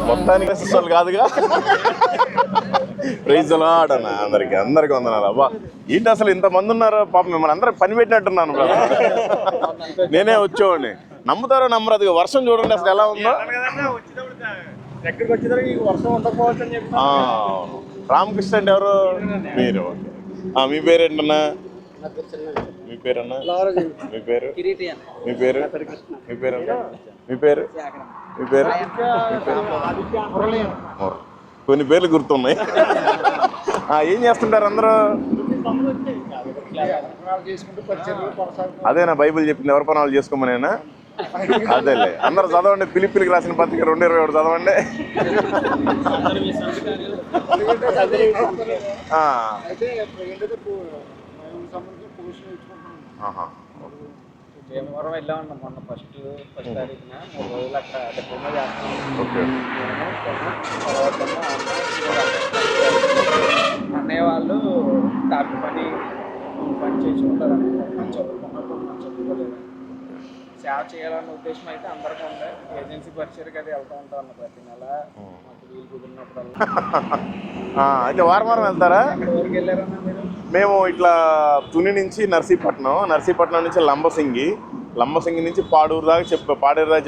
మొత్తానికి శిష్యులు కాదుగా. ప్రైజ్ లార్డ్ అన్న అందరికి వందనాలు. అబ్బా ఏంటి అసలు ఇంతమంది ఉన్నారు పాపం, మిమ్మల్ని అందరూ పని పెట్టినట్టున్నాను బ్రదర్. నేనే వచ్చేవాడిని. నమ్ముతారో నమ్మరాదు, వర్షం చూడండి అసలు ఎలా ఉందో. రామకృష్ణ అంటే ఎవరు మీరు? మీ పేరేంటన్నా? మీ పేరన్నా? మీ పేరు? మీ పేరు? మీ పేరు? మీ పేరు? మీ పేరు? కొన్ని పేర్లు గుర్తున్నాయి. ఏం చేస్తుంటారు అందరూ? అదేనా బైబిల్ చెప్పింది, ఎవరి పనులు చేసుకోమనేనా? అదేలే, అందరు చదవండి. పిలిపిలికి రాసిన పత్రిక 2:21 చదవండి. భీమవరం వెళ్ళామన్నా మొన్న ఫస్ట్ తారీఖున 3 రోజులు అక్కడ డిప్లొమా చేస్తాను. అన్నయ్య వాళ్ళు టాపీ పని చేసుకుంటారు. చదువుకున్నప్పుడు మనం చదువుకోలేదు. సేవ చేయాలన్న ఉద్దేశం అయితే అందరికీ ఉంది. ఏజెన్సీ పరిచయకి అది వెళ్తూ ఉంటాం అన్న ప్రతి నెల మాకు వీలు కుదిరినప్పుడల్లా. అయితే వారం వెళ్తారా? ఎక్కడి వరకు వెళ్ళారన్నా మీరు? మేము ఇట్లా తుని నుంచి నర్సీపట్నం నుంచి లంబసింగి నుంచి పాడేరు దాకా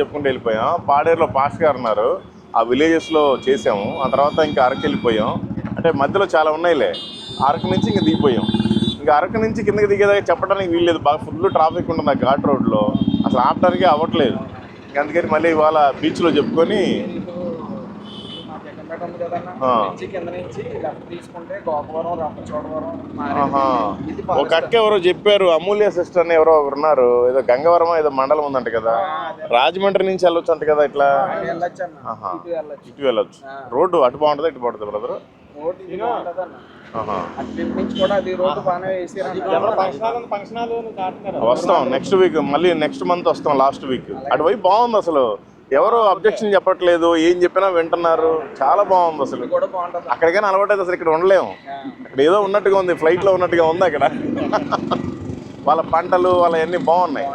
చెప్పుకుంటూ వెళ్ళిపోయాం. పాడేరులో పాస్ గారు ఉన్నారు, ఆ విలేజెస్లో చేసాము. ఆ తర్వాత ఇంకా అరకు వెళ్ళిపోయాం. అంటే మధ్యలో చాలా ఉన్నాయిలే. అరకు నుంచి ఇంక దిగిపోయాం. ఇంకా అరకు నుంచి కిందకి దిగేదాకా చెప్పడానికి వీల్లేదు, బాగా ఫుల్ ట్రాఫిక్ ఉంటుంది ఆ ఘాట్ రోడ్లో, అసలు ఆపడానికి అవ్వట్లేదు. అందుకని మళ్ళీ ఇవాళ బీచ్లో చెప్పుకొని ఒక అక్క ఎవరో చెప్పారు, అమూల్య సిస్టర్ అని ఎవరో ఉన్నారు, ఏదో గంగవరం ఏదో మండలం ఉందంట కదా, రాజమండ్రి నుంచి వెళ్ళొచ్చు అంట కదా. ఇట్లా ఇటు వెళ్ళొచ్చు. రోడ్డు అటు బాగుంటుంది ఇటు బాగుంటుంది బ్రదర్? వస్తాం నెక్స్ట్ వీక్, మళ్ళీ నెక్స్ట్ మంత్ వస్తాం లాస్ట్ వీక్. అటువైపు బాగుంది అసలు, ఎవరు అబ్జెక్షన్ చెప్పట్లేదు, ఏం చెప్పినా వింటున్నారు, చాలా బాగుంది అసలు. అక్కడికైనా అలవాటు అయితే అసలు ఇక్కడ ఉండలేము. అక్కడ ఏదో ఉన్నట్టుగా ఉంది, ఫ్లైట్లో ఉన్నట్టుగా ఉంది అక్కడ. వాళ్ళ పంటలు వాళ్ళ అన్నీ బాగున్నాయి.